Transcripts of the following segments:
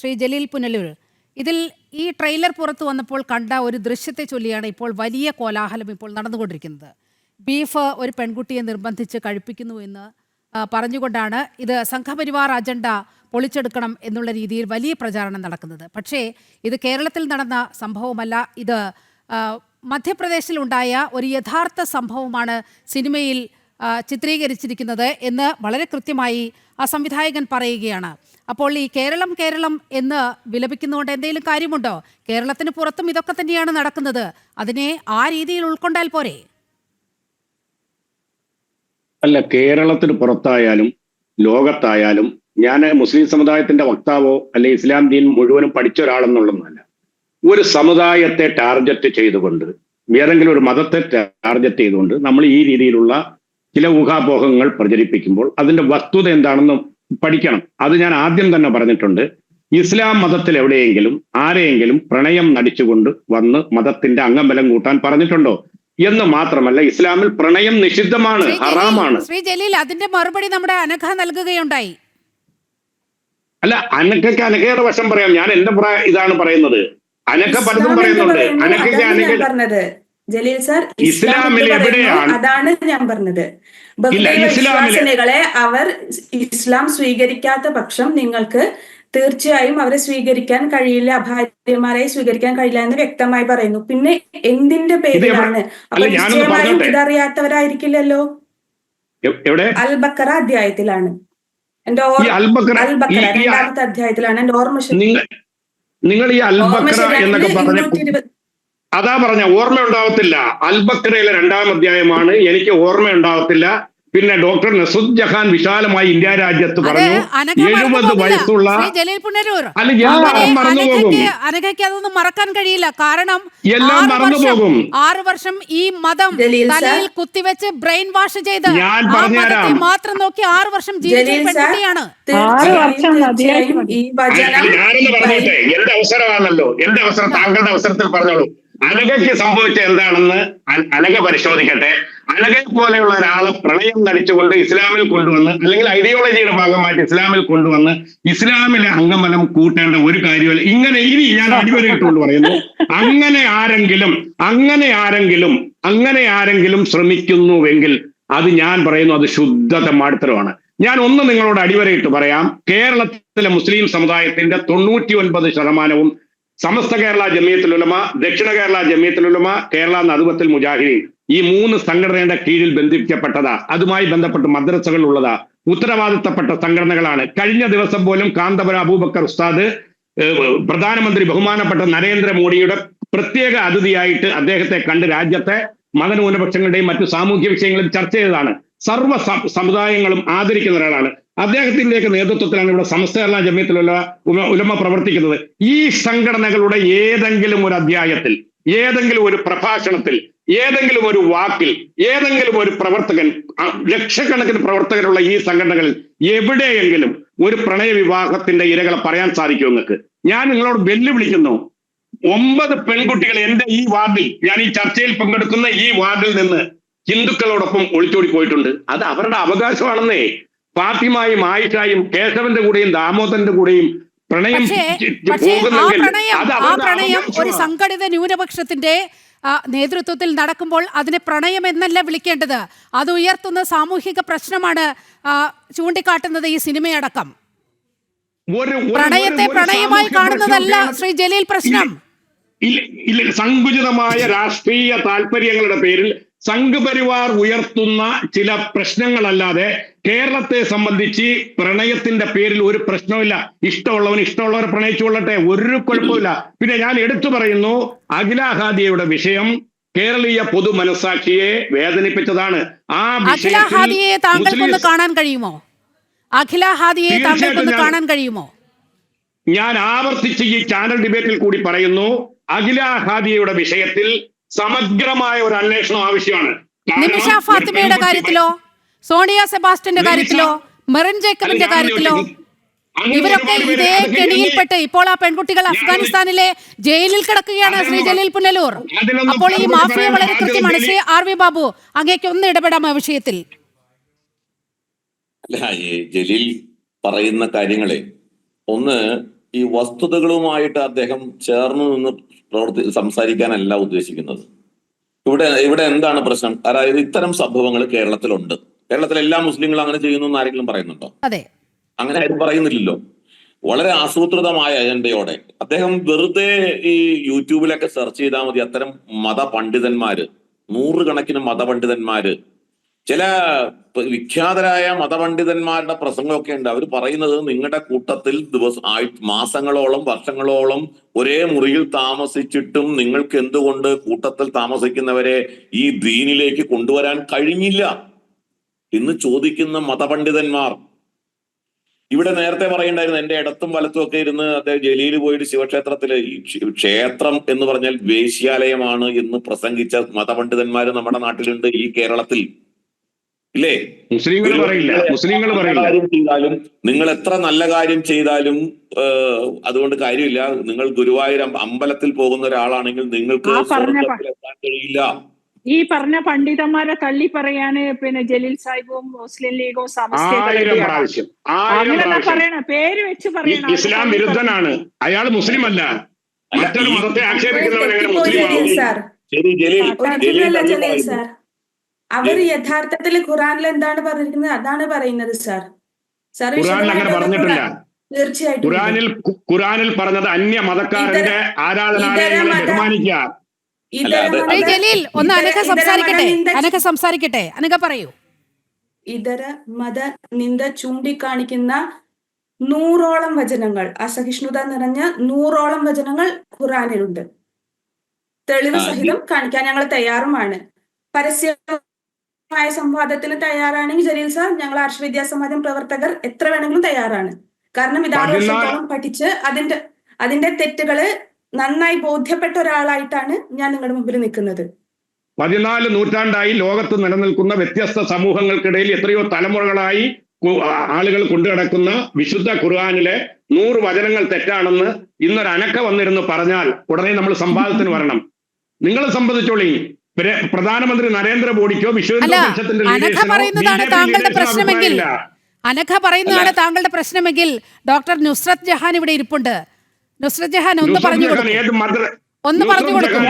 ശ്രീ ജലീൽ പുനലൂർ, ഇതിൽ ഈ ട്രെയിലർ പുറത്തു വന്നപ്പോൾ കണ്ട ഒരു ദൃശ്യത്തെ ചൊല്ലിയാണ് ഇപ്പോൾ വലിയ കോലാഹലം ഇപ്പോൾ നടന്നുകൊണ്ടിരിക്കുന്നത്. ബീഫ് ഒരു പെൺകുട്ടിയെ നിർബന്ധിച്ച് കഴിപ്പിക്കുന്നു എന്ന് പറഞ്ഞുകൊണ്ടാണ് ഇത് സംഘപരിവാർ അജണ്ട പൊളിച്ചെടുക്കണം എന്നുള്ള രീതിയിൽ വലിയ പ്രചാരണം നടക്കുന്നത്. പക്ഷേ ഇത് കേരളത്തിൽ നടന്ന സംഭവമല്ല, ഇത് മധ്യപ്രദേശിലുണ്ടായ ഒരു യഥാർത്ഥ സംഭവമാണ് സിനിമയിൽ ചിത്രീകരിച്ചിരിക്കുന്നത് എന്ന് വളരെ കൃത്യമായി ആ സംവിധായകൻ പറയുകയാണ്. അപ്പോൾ ഈ കേരളം കേരളം എന്ന് വിലപിക്കുന്നതുകൊണ്ട് എന്തെങ്കിലും കാര്യമുണ്ടോ? കേരളത്തിന് പുറത്തും ഇതൊക്കെ തന്നെയാണ് നടക്കുന്നത്. അതിനെ ആ രീതിയിൽ ഉൾക്കൊണ്ടാൽ പോരെ? അല്ല, കേരളത്തിന് പുറത്തായാലും ലോകത്തായാലും ഞാൻ മുസ്ലിം സമുദായത്തിന്റെ വക്താവോ അല്ലെ ഇസ്ലാം ദീൻ മുഴുവനും പഠിച്ച ഒരാളെന്നുള്ളതല്ല. ഒരു സമുദായത്തെ ടാർഗറ്റ് ചെയ്തുകൊണ്ട്, ഏതെങ്കിലും ഒരു മതത്തെ ടാർഗറ്റ് ചെയ്തുകൊണ്ട് നമ്മൾ ഈ രീതിയിലുള്ള ചില ഊഹാപോഹങ്ങൾ പ്രചരിപ്പിക്കുമ്പോൾ അതിന്റെ വസ്തുത എന്താണെന്ന് പഠിക്കണം. അത് ഞാൻ ആദ്യം തന്നെ പറഞ്ഞിട്ടുണ്ട്. ഇസ്ലാം മതത്തിൽ എവിടെയെങ്കിലും ആരെയെങ്കിലും പ്രണയം നടിച്ചുകൊണ്ട് വന്ന് മതത്തിന്റെ അംഗബലം കൂട്ടാൻ പറഞ്ഞിട്ടുണ്ടോ എന്ന് മാത്രമല്ല, ഇസ്ലാമിൽ പ്രണയം നിഷിദ്ധമാണ്, ഹറാമാണ്. ശ്രീ ജലീൽ, അതിന്റെ മറുപടി നമ്മുടെ അനഘ നൽകുകയുണ്ടായി. അല്ല, അനഘയുടെ വശം പറയാം. ഞാൻ എന്റെ ഇതാണ് പറയുന്നത്. അനഘ പലതും പറയുന്നുണ്ട്. പറഞ്ഞത് ജലീൽ സർ, ഇസ്ലാമിൽ എവിടെയാണ്? അതാണ് ഞാൻ പറഞ്ഞത്. വിശ്വാസിനികളെ അവർ ഇസ്ലാം സ്വീകരിക്കാത്ത പക്ഷം നിങ്ങൾക്ക് തീർച്ചയായും അവരെ സ്വീകരിക്കാൻ കഴിയില്ല, ഭാര്യമാരെ സ്വീകരിക്കാൻ കഴിയില്ല എന്ന് വ്യക്തമായി പറയുന്നു. പിന്നെ എന്തിന്റെ പേരിലാണ്? അപ്പൊ നിശ്ചയമായും ഇതറിയാത്തവരായിരിക്കില്ലല്ലോ. അൽ ബക്കറ അധ്യായത്തിലാണ്, അൽ ബക്കറ രണ്ടാമത്തെ അധ്യായത്തിലാണ് എന്റെ ഓർമ്മ. നിങ്ങൾ ഈ അൽ ബക്കറ എന്നൊക്കെ പറഞ്ഞ അതാ പറഞ്ഞ ഓർമ്മ ഉണ്ടാവത്തില്ല. അൽ ബക്കറയിലെ 2-ാം അധ്യായമാണ്. എനിക്ക് ഓർമ്മ ഉണ്ടാവത്തില്ല. പിന്നെ ഡോക്ടർ നസുദ് ജഹാൻ വിശാലമായി ഇന്ത്യ രാജ്യത്ത് പറഞ്ഞു 70 വയസ്സുള്ള അനഘയ്ക്ക് അതൊന്നും മറക്കാൻ കഴിയില്ല. കാരണം എല്ലാം മറന്നുപോകും. 6 വർഷം ഈ മതം തലയിൽ കുത്തിവെച്ച് ബ്രെയിൻ വാഷ് ചെയ്ത് മാത്രം നോക്കി 6 വർഷം ജീവിച്ച പെൺകുട്ടിയാണ്. ഞാനെന്ന് പറഞ്ഞോട്ടെ, എന്റെ അവസരമാണല്ലോ, എന്റെ അവസരം താങ്കളുടെ അവസരത്തിൽ പറഞ്ഞോളൂ. അനഘയ്ക്ക് സംഭവിച്ച എന്താണെന്ന് അനഘ പരിശോധിക്കട്ടെ. അനഘയെ പോലെയുള്ള ഒരാളെ പ്രണയം നടിച്ചുകൊണ്ട് ഇസ്ലാമിൽ കൊണ്ടുവന്ന്, അല്ലെങ്കിൽ ഐഡിയോളജിയുടെ ഭാഗമായിട്ട് ഇസ്ലാമിൽ കൊണ്ടുവന്ന് ഇസ്ലാമിലെ അംഗബലം കൂട്ടേണ്ട ഒരു കാര്യമല്ല. ഇങ്ങനെ ഇനി ഞാൻ അടിവരയിട്ടുകൊണ്ട് പറയുന്നു, അങ്ങനെ ആരെങ്കിലും ശ്രമിക്കുന്നുവെങ്കിൽ അത് ഞാൻ പറയുന്നു, അത് ശുദ്ധ തെമ്മാടിത്തരമാണ്. ഞാൻ ഒന്ന് നിങ്ങളോട് അടിവരയിട്ട് പറയാം. കേരളത്തിലെ മുസ്ലിം സമുദായത്തിന്റെ 99% സമസ്ത കേരള ജമിയത്തുൽ ഉലമ, ദക്ഷിണ കേരള ജമിയത്തുൽ ഉലമ, കേരള നദ്വത്തുൽ മുജാഹിദീൻ, ഈ 3 സംഘടനയുടെ കീഴിൽ ബന്ധിപ്പിക്കപ്പെട്ടതാ. അതുമായി ബന്ധപ്പെട്ട് മദ്രസകൾ ഉള്ളതാ, ഉത്തരവാദിത്തപ്പെട്ട സംഘടനകളാണ്. കഴിഞ്ഞ ദിവസം പോലും കാന്തപുരം അബൂബക്കർ ഉസ്താദ് പ്രധാനമന്ത്രി ബഹുമാനപ്പെട്ട നരേന്ദ്രമോദിയുടെ പ്രത്യേക അതിഥിയായിട്ട് അദ്ദേഹത്തെ കണ്ട് രാജ്യത്തെ മതന്യൂനപക്ഷങ്ങളുടെയും മറ്റു സാമൂഹ്യ വിഷയങ്ങളും ചർച്ച ചെയ്തതാണ്. സർവ്വ സമുദായങ്ങളും ആദരിക്കുന്ന ഒരാളാണ്. അദ്ദേഹത്തിന്റെയൊക്കെ നേതൃത്വത്തിലാണ് ഇവിടെ സമസ്ത കേരള ജമിയത്തുൽ ഉലമ പ്രവർത്തിക്കുന്നത്. ഈ സംഘടനകളുടെ ഏതെങ്കിലും ഒരു അധ്യായത്തിൽ, ഏതെങ്കിലും ഒരു പ്രഭാഷണത്തിൽ, ഏതെങ്കിലും ഒരു വാക്കിൽ, ഏതെങ്കിലും ഒരു പ്രവർത്തകൻ, ലക്ഷക്കണക്കിന് പ്രവർത്തകരുള്ള ഈ സംഘടനകളിൽ എവിടെയെങ്കിലും ഒരു പ്രണയ വിവാഹത്തിന്റെ ഇരകളെ പറയാൻ സാധിക്കുമോ നിങ്ങൾക്ക്? ഞാൻ നിങ്ങളോട് വെല്ലുവിളിക്കുന്നു. 9 പെൺകുട്ടികൾ എന്റെ ഈ വാർഡിൽ, ഞാൻ ഈ ചർച്ചയിൽ പങ്കെടുക്കുന്ന ഈ വാർഡിൽ നിന്ന് ഹിന്ദുക്കളോടൊപ്പം ഒളിച്ചോടി പോയിട്ടുണ്ട്. അത് അവരുടെ അവകാശമാണെന്നേ. ഫാത്തിമായും ആയിഷായും കേശവന്റെ കൂടെയും ദാമോദരന്റെ കൂടെയും പ്രണയം ഒരു സംഘടിത ന്യൂനപക്ഷത്തിന്റെ നേതൃത്വത്തിൽ നടക്കുമ്പോൾ അതിനെ പ്രണയം എന്നല്ല വിളിക്കേണ്ടത്. അത് ഉയർത്തുന്ന സാമൂഹിക പ്രശ്നമാണ് ചൂണ്ടിക്കാട്ടുന്നത് ഈ സിനിമയടക്കം. പ്രണയത്തെ പ്രണയമായി കാണുന്നതല്ല ശ്രീ ജലീൽ പ്രശ്നം. ഇല്ല, സങ്കുചിതമായ രാഷ്ട്രീയ താല്പര്യങ്ങളുടെ പേരിൽ സംഘപരിവാർ ഉയർത്തുന്ന ചില പ്രശ്നങ്ങളല്ലാതെ കേരളത്തെ സംബന്ധിച്ച് പ്രണയത്തിന്റെ പേരിൽ ഒരു പ്രശ്നമില്ല. ഇഷ്ടമുള്ളവരെ പ്രണയിച്ചുകൊള്ളട്ടെ, ഒരു കുഴപ്പമില്ല. പിന്നെ ഞാൻ എടുത്തു പറയുന്നു, അഖില ഹാദിയയുടെ വിഷയം കേരളീയ പൊതു മനസാക്ഷിയെ വേദനിപ്പിച്ചതാണ്. ആ വിഷയത്തെ താങ്കൾക്കൊന്ന് കാണാൻ കഴിയുമോ? അഖില ഹാദിയെ താങ്കൾക്കൊന്ന് കാണാൻ കഴിയുമോ? ഞാൻ ആവർത്തിച്ച് ഈ ചാനൽ ഡിബേറ്റിൽ കൂടി പറയുന്നു, അഖില ഹാദിയയുടെ വിഷയത്തിൽ സമഗ്രമായ ഒരു അന്വേഷണം ആവശ്യമാണ്. നിമിഷ ഫാത്തിമയുടെ കാര്യത്തിലോ, സോണിയ സെബാസ്റ്റ്യന്റെ കാര്യത്തിലോ, മെറിൻ ജേക്കബിന്റെ കാര്യത്തിലോ, ഇവരൊക്കെ ഇതേ കെണിയിൽപ്പെട്ട് ഇപ്പോൾ ആ പെൺകുട്ടികൾ അഫ്ഗാനിസ്ഥാനിലെ ജയിലിൽ കിടക്കുകയാണ്. ശ്രീ ജലീൽ പുനലൂർ, അപ്പോൾ ഈ മാഫിയ വളരെ കൃത്യമാണ്. ശ്രീ RV ബാബു, അങ്ങേക്ക് ഒന്ന് ഇടപെടാം ആ വിഷയത്തിൽ. അല്ല, ഈ ജലീൽ പറയുന്ന കാര്യങ്ങളെ ഒന്ന് ഈ വസ്തുതകളുമായിട്ട് അദ്ദേഹം ചേർന്ന് നിന്ന് സംസാരിക്കാനല്ല ഉദ്ദേശിക്കുന്നത്. ഇവിടെ എന്താണ് പ്രശ്നം? അതായത് ഇത്തരം സംഭവങ്ങൾ കേരളത്തിലുണ്ട്. കേരളത്തിലെ എല്ലാ മുസ്ലിങ്ങളും അങ്ങനെ ചെയ്യുന്നു എന്ന് ആരെങ്കിലും പറയുന്നുണ്ടോ? അതെ, അങ്ങനെ ആരും പറയുന്നില്ലല്ലോ. വളരെ ആസൂത്രിതമായ അജണ്ടയോടെ അദ്ദേഹം വെറുതെ ഈ യൂട്യൂബിലൊക്കെ സെർച്ച് ചെയ്താൽ മതി, അത്തരം മതപണ്ഡിതന്മാര്, നൂറുകണക്കിന് മതപണ്ഡിതന്മാര്, ചില വിഖ്യാതരായ മതപണ്ഡിതന്മാരുടെ പ്രസംഗമൊക്കെ ഉണ്ട്. അവർ പറയുന്നത് നിങ്ങളുടെ കൂട്ടത്തിൽ മാസങ്ങളോളം വർഷങ്ങളോളം ഒരേ മുറിയിൽ താമസിച്ചിട്ടും നിങ്ങൾക്ക് എന്തുകൊണ്ട് കൂട്ടത്തിൽ താമസിക്കുന്നവരെ ഈ ദീനിലേക്ക് കൊണ്ടുവരാൻ കഴിഞ്ഞില്ല എന്ന് ചോദിക്കുന്ന മതപണ്ഡിതന്മാർ. ഇവിടെ നേരത്തെ പറയണ്ടായിരുന്നു, എന്റെ ഇടത്തും വലത്തും ഒക്കെ ഇരുന്ന് അദ്ദേഹം ജലീൽ പോയിട്ട് ശിവക്ഷേത്രത്തില് ഈ ക്ഷേത്രം എന്ന് പറഞ്ഞാൽ വേശ്യാലയമാണ് എന്ന് പ്രസംഗിച്ച മതപണ്ഡിതന്മാര് നമ്മുടെ നാട്ടിലുണ്ട്, ഈ കേരളത്തിൽ ഇല്ലേ? മുസ്ലിങ്ങൾ പറയില്ല. കാര്യം ചെയ്താലും, നിങ്ങൾ എത്ര നല്ല കാര്യം ചെയ്താലും അതുകൊണ്ട് കാര്യമില്ല. നിങ്ങൾ ഗുരുവായൂർ അമ്പലത്തിൽ പോകുന്ന ഒരാളാണെങ്കിൽ നിങ്ങൾക്ക് എത്താൻ കഴിയില്ല. ഈ പറഞ്ഞ പണ്ഡിതന്മാരെ തള്ളി പറയാന് പിന്നെ ജലീൽ സാഹിബും മുസ്ലിം ലീഗും അങ്ങനെ പറയണ, പേര് വെച്ച് പറയണം. ഇസ്ലാം വിരുദ്ധനാണ് അയാൾ, മുസ്ലിം അല്ല. മറ്റൊരു മതത്തെ ആക്ഷേപിക്കുന്നവരെ അവർ യഥാർത്ഥത്തിൽ ഖുറാനിൽ എന്താണ് പറഞ്ഞിരിക്കുന്നത് അതാണ് പറയുന്നത് സാർ. ഖുറാനിൽ അങ്ങനെ പറഞ്ഞിട്ടില്ല. തീർച്ചയായിട്ടും ഖുറാനിൽ പറഞ്ഞത് അന്യ മതക്കാരന്റെ ആരാധനാലയങ്ങളെ ബഹുമാനിക്കുക. ജലീൽ ഒന്ന് അനഘ സംസാരിക്കട്ടെ. അനഘ പറയൂ. ഇതര മത നിന്ദ ചൂണ്ടിക്കാണിക്കുന്ന 100ഓളം വചനങ്ങൾ, അസഹിഷ്ണുത നിറഞ്ഞ 100ഓളം വചനങ്ങൾ ഖുറാനിലുണ്ട്. തെളിവ് സഹിതം കാണിക്കാൻ ഞങ്ങൾ തയ്യാറുമാണ്. പരസ്യമായ സംവാദത്തിന് തയ്യാറാണെങ്കിൽ ജലീൽ സാർ, ഞങ്ങൾ ആർഷവിദ്യാസമാജം പ്രവർത്തകർ എത്ര വേണമെങ്കിലും തയ്യാറാണ്. കാരണം ഇത് 6 വർഷത്തോളം പഠിച്ച് അതിന്റെ തെറ്റുകള് നന്നായി ബോധ്യപ്പെട്ട ഒരാളായിട്ടാണ് ഞാൻ നിങ്ങളുടെ മുമ്പിൽ നിൽക്കുന്നത്. 14 നൂറ്റാണ്ടായി ലോകത്ത് നിലനിൽക്കുന്ന വ്യത്യസ്ത സമൂഹങ്ങൾക്കിടയിൽ എത്രയോ തലമുറകളായി ആളുകൾ കൊണ്ടുനടക്കുന്ന വിശുദ്ധ ഖുർആനിലെ 100 വചനങ്ങൾ തെറ്റാണെന്ന് ഇന്നൊരു അനക്ക വന്നിരുന്നു പറഞ്ഞാൽ ഉടനെ നമ്മൾ സംവാദത്തിന് വരണം. നിങ്ങളെ സംബന്ധിച്ചോളി, പ്രധാനമന്ത്രി നരേന്ദ്രമോദിക്കോ അനഘ പറയുന്നതാണ് താങ്കളുടെ പ്രശ്നമെങ്കിൽ ഡോക്ടർ നുസ്രത്ത് ജഹാൻ ഇവിടെ ഇരിപ്പുണ്ട്. നുസ്രത്ത് ജഹാൻ ഒന്ന് പറഞ്ഞു കൊടുക്കും.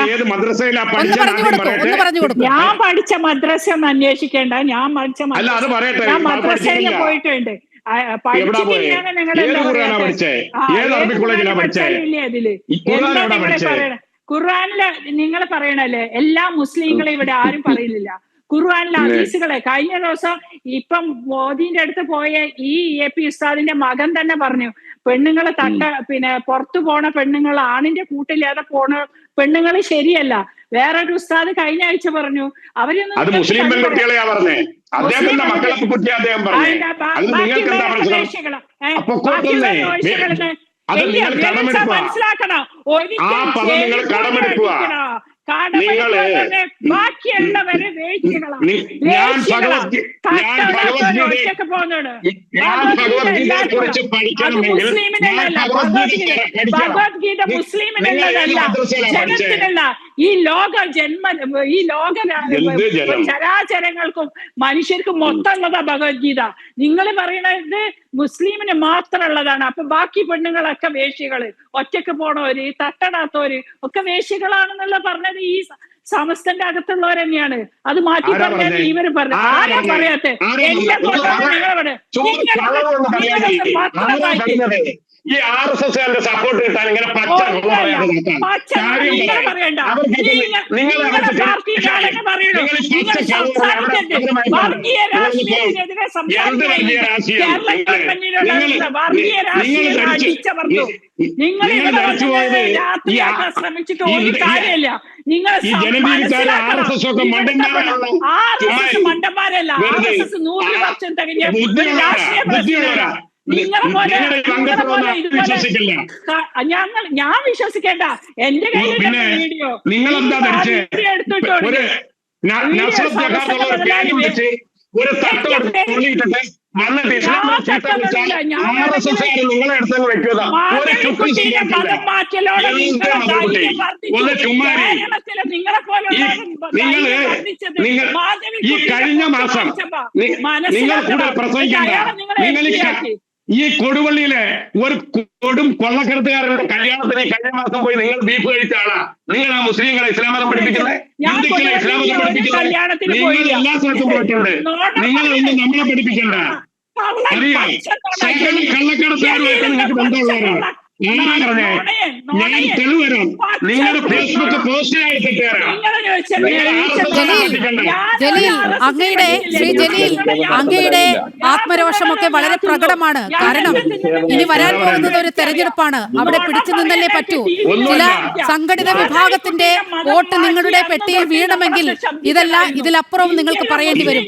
ഞാൻ പഠിച്ച മദ്രസ ഒന്ന് അന്വേഷിക്കേണ്ട. ഞാൻ മദ്രസയിൽ പോയിട്ടുണ്ട്. ഖുർആനില് നിങ്ങൾ പറയണല്ലേ എല്ലാ മുസ്ലിങ്ങളെയും ഇവിടെ ആരും പറയുന്നില്ല. ഖുർആനിലെ ഹദീസുകളെ കഴിഞ്ഞ ദിവസം ഇപ്പം മോദിന്റെ അടുത്ത് പോയ ഈ AP ഉസ്താദിന്റെ മകൻ തന്നെ പറഞ്ഞു, പെണ്ണുങ്ങള് പിന്നെ പുറത്തു പോണ പെണ്ണുങ്ങൾ ആണിന്റെ കൂട്ടില്ലാതെ പോണ പെണ്ണുങ്ങൾ ശരിയല്ല. വേറൊരു ഉസ്താദ് കഴിഞ്ഞ ആഴ്ച പറഞ്ഞു അവരൊന്നും മനസ്സിലാക്കണം. ബാക്കിയുള്ളവരെ ഭഗവത്ഗീത മുസ്ലിമിനുള്ളതല്ല, ജനത്തിനുള്ള ഈ ലോക ചരാചരങ്ങൾക്കും മനുഷ്യർക്കും മൊത്തമുള്ളതാ ഭഗവത്ഗീത. നിങ്ങൾ പറയണത് മുസ്ലിമിന് മാത്രമുള്ളതാണ്. അപ്പൊ ബാക്കി പെണ്ണുങ്ങളൊക്കെ വേശ്യകള്, ഒറ്റക്ക് പോണവര്, തട്ടടാത്തവര് ഒക്കെ വേശ്യകളാണെന്നുള്ള പറഞ്ഞത് ഈ സമസ്തന്റെ അകത്തുള്ളവർ തന്നെയാണ്. അത് മാറ്റി പറഞ്ഞാൽ ഇവര് പറഞ്ഞു. ആരാ പറയാത്തെ? എന്നെ കൊണ്ടാണ് ഈ RSS സപ്പോർട്ട് കിട്ടാൻ ഇങ്ങനെ ശ്രമിച്ചിട്ട് ഒരു കാര്യമില്ല. നിങ്ങൾ മണ്ടന്മാരല്ല. RSS 100 വർഷം തികഞ്ഞ രാഷ്ട്രീയ പ്രശ്നമല്ല. ഞാൻ വിശ്വസിക്കേണ്ട. എന്റെ കയ്യിൽ വീഡിയോ എടുത്തിട്ടുണ്ട്. ഈ കഴിഞ്ഞ മാസം നിങ്ങൾ കൂടുതൽ പ്രസംഗിക്കണ്ട. ഈ കൊടുവള്ളിയിലെ ഒരു കൊടും കൊള്ളക്കടത്തുകാരന്റെ കല്യാണത്തിന് കഴിഞ്ഞ മാസം പോയി നിങ്ങൾ ബീഫ് കഴിച്ച ആളാ. നിങ്ങളാ മുസ്ലിങ്ങളെ ഇസ്ലാം മതം പഠിപ്പിക്കുന്നത്, ഹിന്ദുക്കളെ ഇസ്ലാം മതം പഠിപ്പിക്കുന്നത്. നിങ്ങൾ എല്ലാ സ്ഥലത്തും പോയിട്ടുണ്ട്. നിങ്ങളൊന്നും നമ്മളെ പഠിപ്പിക്കണ്ട. അറിയാം, സകല കള്ളക്കടത്തുകാരുമായിട്ട് നിങ്ങൾക്ക് ബന്ധമുള്ളവരാണ്. ഞാൻ പറഞ്ഞേ, ഞാൻ തെളിവ് വരാം. നിങ്ങളുടെ ഫേസ്ബുക്ക് പോസ്റ്റിലായിട്ട് തരാം. ജലീൽ, അങ്ങയുടെ ശ്രീ ജലീൽ, അങ്ങയുടെ ആത്മരോഷമൊക്കെ വളരെ പ്രകടമാണ്. കാരണം ഇനി വരാൻ പോകുന്നത് ഒരു തെരഞ്ഞെടുപ്പാണ്. അവിടെ പിടിച്ചു നിന്നല്ലേ പറ്റൂ. ചില സംഘടിത വിഭാഗത്തിന്റെ വോട്ട് നിങ്ങളുടെ പെട്ടിയിൽ വീണമെങ്കിൽ ഇതിലപ്പുറവും നിങ്ങൾക്ക് പറയേണ്ടി വരും.